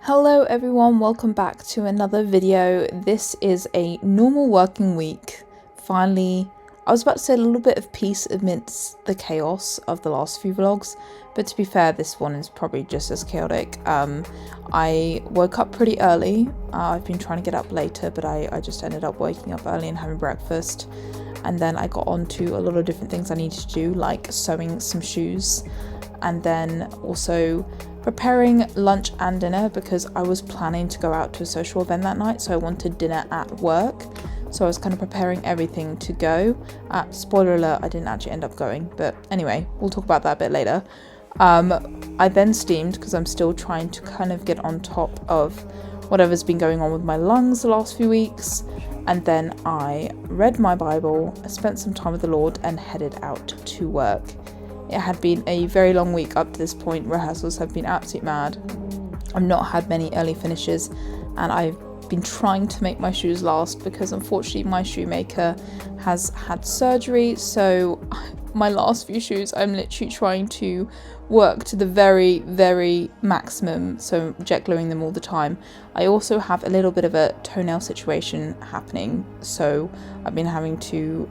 Hello everyone, welcome back to another video. This is a normal working week. Finally, I was about to say a little bit of peace amidst the chaos of the last few vlogs, but to be fair, this one is probably just as chaotic. I woke up pretty early. I've been trying to get up later, but I just ended up waking up early and having breakfast. And then I got on to a lot of different things I needed to do, like sewing some shoes, and then also preparing lunch and dinner because I was planning to go out to a social event that night, so I wanted dinner at work. So I was kind of preparing everything to go. Spoiler alert, I didn't actually end up going, but anyway, we'll talk about that a bit later. I then steamed because I'm still trying to kind of get on top of whatever's been going on with my lungs the last few weeks. And then I read my Bible, spent some time with the Lord, and headed out to work. It had been a very long week up to this point. Rehearsals have been absolutely mad. I've not had many early finishes, and I've been trying to make my shoes last because unfortunately my shoemaker has had surgery, so my last few shoes I'm literally trying to work to the very, very maximum, so jet gluing them all the time. I also have a little bit of a toenail situation happening, so I've been having to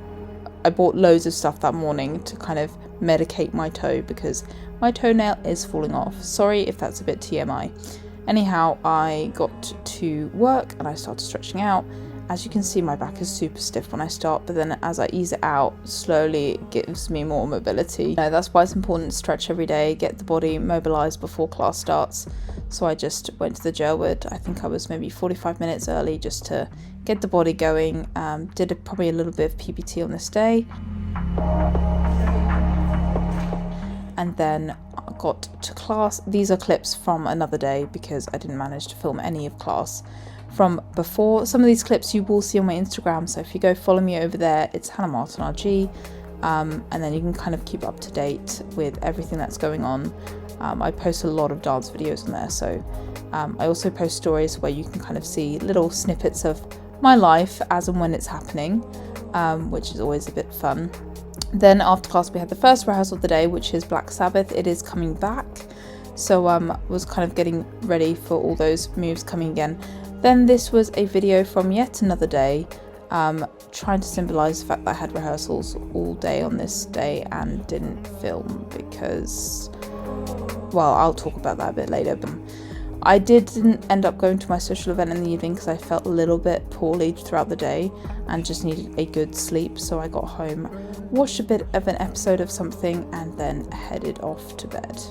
I bought loads of stuff that morning to kind of medicate my toe because my toenail is falling off. Sorry if that's a bit TMI. Anyhow, I got to work and I started stretching out. As you can see, my back is super stiff when I start, but then as I ease it out, slowly it gives me more mobility. That's why it's important to stretch every day, get the body mobilized before class starts. So I just went to the Gellwood. I think I was maybe 45 minutes early just to get the body going. Did probably a little bit of PPT on this day. And then got to class. These are clips from another day because I didn't manage to film any of class from before. Some of these clips you will see on my Instagram, so if you go follow me over there, it's HannahMartinRG, and then you can kind of keep up to date with everything that's going on. I post a lot of dance videos on there, so I also post stories where you can kind of see little snippets of my life as and when it's happening, which is always a bit fun. Then after class we had the first rehearsal of the day, which is Black Sabbath. It is coming back, so was kind of getting ready for all those moves coming again. Then this was a video from yet another day, trying to symbolise the fact that I had rehearsals all day on this day and didn't film because, well, I'll talk about that a bit later. But I didn't end up going to my social event in the evening because I felt a little bit poorly throughout the day and just needed a good sleep. So I got home, watched a bit of an episode of something, and then headed off to bed.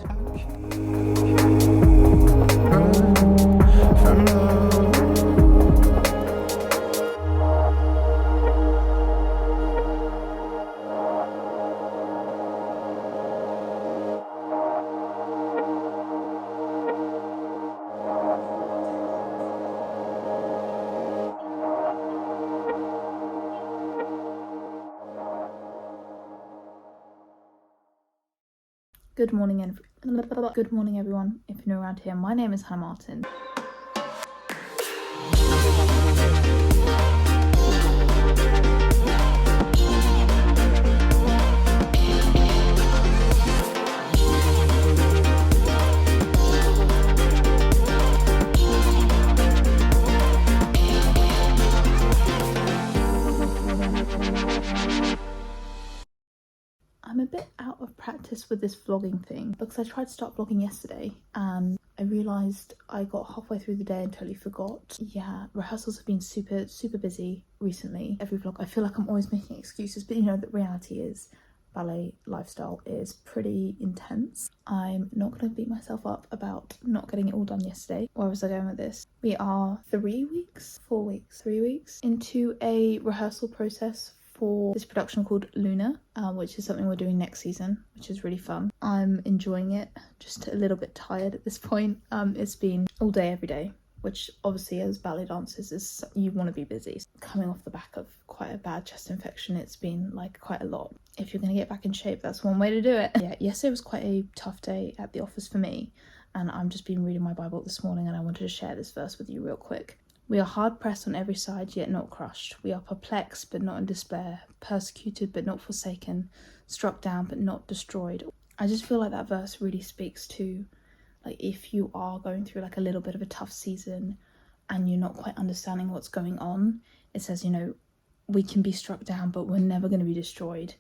Good morning everyone, if you're new around here. My name is Hannah Martin. I'm a bit out of practice with this vlogging thing because I tried to start vlogging yesterday and I realised I got halfway through the day and totally forgot. Yeah, rehearsals have been super busy recently. Every vlog I feel like I'm always making excuses, but you know, the reality is ballet lifestyle is pretty intense. I'm not going to beat myself up about not getting it all done yesterday. Where was I going with this? We are 3 weeks into a rehearsal process for this production called Luna, which is something we're doing next season, which is really fun. I'm enjoying it, just a little bit tired at this point. It's been all day every day, which obviously as ballet dancers is you want to be busy. Coming off the back of quite a bad chest infection, it's been like quite a lot. If you're going to get back in shape, that's one way to do it. Yeah, yesterday was quite a tough day at the office for me, and I've just been reading my Bible this morning and I wanted to share this verse with you real quick. We are hard pressed on every side, yet not crushed. We are perplexed, but not in despair. Persecuted, but not forsaken. Struck down, but not destroyed. I just feel like that verse really speaks to Like if you are going through like a little bit of a tough season and you're not quite understanding what's going on, it says, you know, we can be struck down, but we're never going to be destroyed.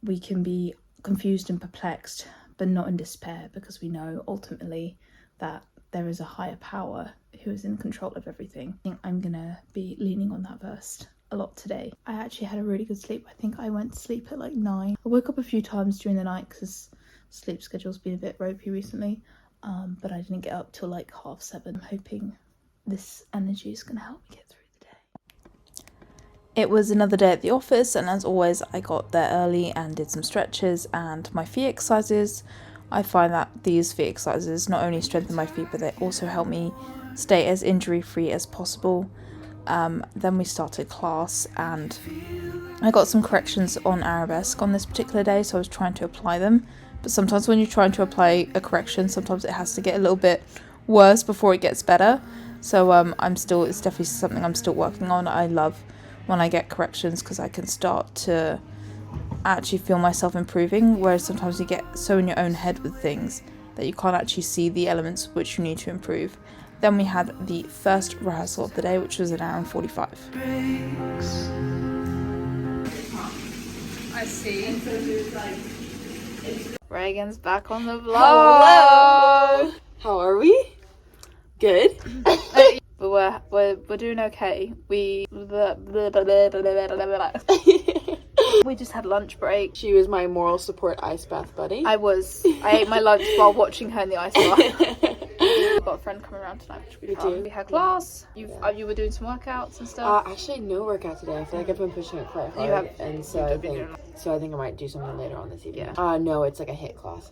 We can be confused and perplexed, but not in despair, because we know ultimately that there is a higher power who is in control of everything. I think I'm gonna be leaning on that verse a lot today. I actually had a really good sleep. I think I went to sleep at like 9. I woke up a few times during the night because sleep schedule's been a bit ropey recently, but I didn't get up till like 7:30. I'm hoping this energy is gonna help me get through the day. It was another day at the office, and as always I got there early and did some stretches and my feet exercises. I find that these feet exercises not only strengthen my feet, but they also help me stay as injury free as possible. Then we started class and I got some corrections on arabesque on this particular day, so I was trying to apply them. But sometimes when you're trying to apply a correction, sometimes it has to get a little bit worse before it gets better. So it's definitely something I'm still working on. I love when I get corrections because I can start to actually feel myself improving, whereas sometimes you get so in your own head with things that you can't actually see the elements which you need to improve. Then we had the first rehearsal of the day, which was an hour and 45. I see. Reagan's back on the vlog. Hello. How are we? Good. But we're doing okay. We just had lunch break. She was my moral support ice bath buddy. I ate my lunch while watching her in the ice bath. We've got a friend coming around tonight, which will be fun. We had class. You were doing some workouts and stuff. Actually, no workout today. I feel like I've been pushing it quite hard, so I think I might do something later on this evening. Yeah. No, it's like a HIIT class.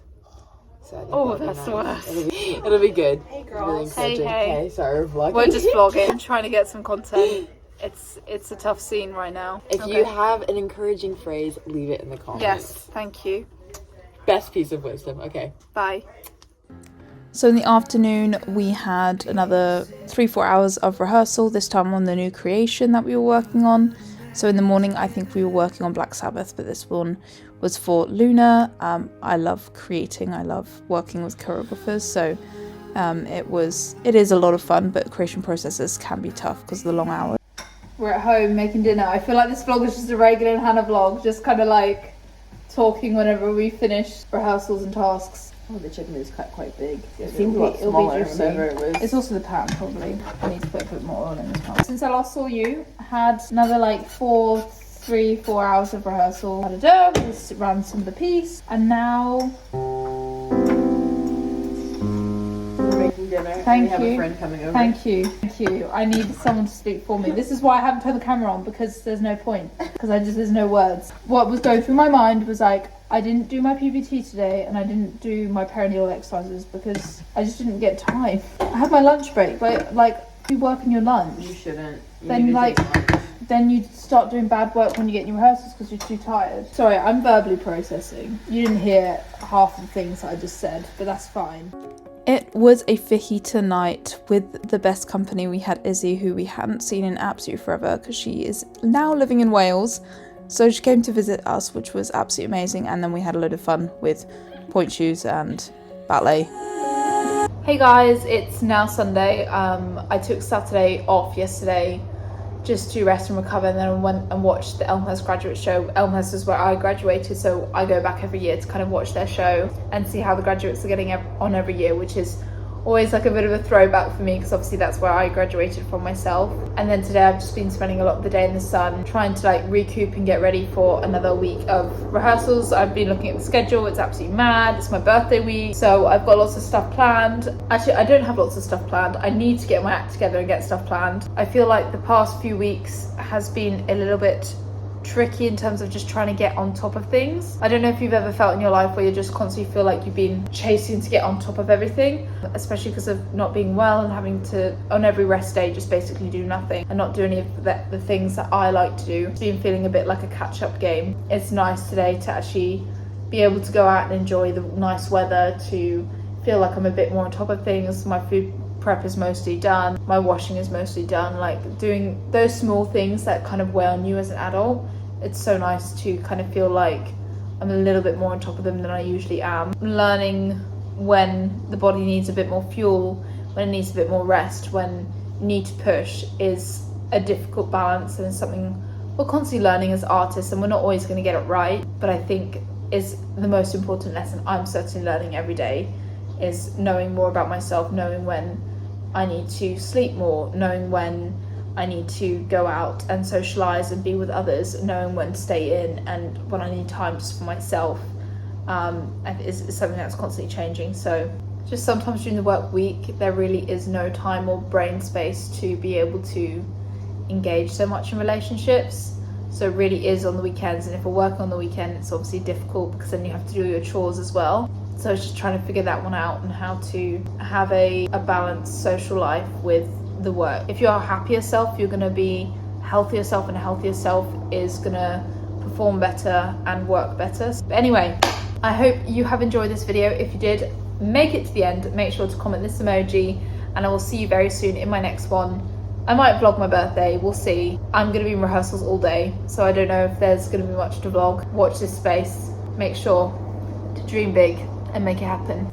So that's the worst. It'll be good. Hey girls. Really hey. Sorry, we're vlogging. We're just vlogging. I'm trying to get some content. It's a tough scene right now. If you have an encouraging phrase, leave it in the comments. Yes, thank you. Best piece of wisdom. Okay. Bye. So in the afternoon, we had another 3-4 hours of rehearsal, this time on the new creation that we were working on. So in the morning, I think we were working on Black Sabbath, but this one was for Luna. I love creating, I love working with choreographers, so it is a lot of fun, but creation processes can be tough because of the long hours. We're at home making dinner. I feel like this vlog is just a Reagan and Hannah vlog, just kind of like talking whenever we finish rehearsals and tasks. Oh, the chicken is cut quite big. It seems a lot smaller than it was. It's also the pan, probably. I need to put a bit more oil in this pan. Since I last saw you, had another like 3-4 hours of rehearsal. Had a dub, just ran some of the piece, and now we're making dinner. Thank we you. have a friend coming over. Thank you. I need someone to speak for me. This is why I haven't turned the camera on, because there's no point. Because there's no words. What was going through my mind was like, I didn't do my PVT today and I didn't do my perineal exercises because I just didn't get time. I had my lunch break, but like, you work in your lunch. You shouldn't. Then you start doing bad work when you get in your rehearsals because you're too tired. Sorry, I'm verbally processing. You didn't hear half of the things that I just said, but that's fine. It was a fajita night with the best company. We had Izzy, who we hadn't seen in absolutely forever because she is now living in Wales. So she came to visit us, which was absolutely amazing, and then we had a load of fun with point shoes and ballet. Hey guys, it's now Sunday. I took Saturday off yesterday just to rest and recover, and then I went and watched the Elmhurst graduate show. Elmhurst is where I graduated, so I go back every year to kind of watch their show and see how the graduates are getting on every year, which is always like a bit of a throwback for me because obviously that's where I graduated from myself. And then today I've just been spending a lot of the day in the sun trying to like recoup and get ready for another week of rehearsals. I've been looking at the schedule, it's absolutely mad. It's my birthday week, so I've got lots of stuff planned. Actually, I don't have lots of stuff planned. I need to get my act together and get stuff planned. I feel like the past few weeks has been a little bit tricky in terms of just trying to get on top of things. I don't know if you've ever felt in your life where you just constantly feel like you've been chasing to get on top of everything, especially because of not being well and having to, on every rest day, just basically do nothing and not do any of the things that I like to do. It's been feeling a bit like a catch-up game. It's nice today to actually be able to go out and enjoy the nice weather, to feel like I'm a bit more on top of things. My food prep is mostly done, my washing is mostly done, like doing those small things that kind of weigh on you as an adult. It's so nice to kind of feel like I'm a little bit more on top of them than I usually am. I'm learning when the body needs a bit more fuel, when it needs a bit more rest, when you need to push, is a difficult balance, and it's something we're constantly learning as artists, and we're not always going to get it right, but I think is the most important lesson I'm certainly learning every day, is knowing more about myself, knowing when I need to sleep more, knowing when I need to go out and socialise and be with others, knowing when to stay in and when I need time just for myself. Is something that's constantly changing. So just sometimes during the work week there really is no time or brain space to be able to engage so much in relationships. So it really is on the weekends, and if we're working on the weekend it's obviously difficult because then you have to do your chores as well. So it's just trying to figure that one out, and how to have a balanced social life with the work. If you're a happier self, you're going to be healthier self, and a healthier self is going to perform better and work better. But anyway, I hope you have enjoyed this video. If you did, make it to the end, make sure to comment this emoji, and I will see you very soon in my next one. I might vlog my birthday, we'll see. I'm going to be in rehearsals all day, so I don't know if there's going to be much to vlog. Watch this space, make sure to dream big and make it happen.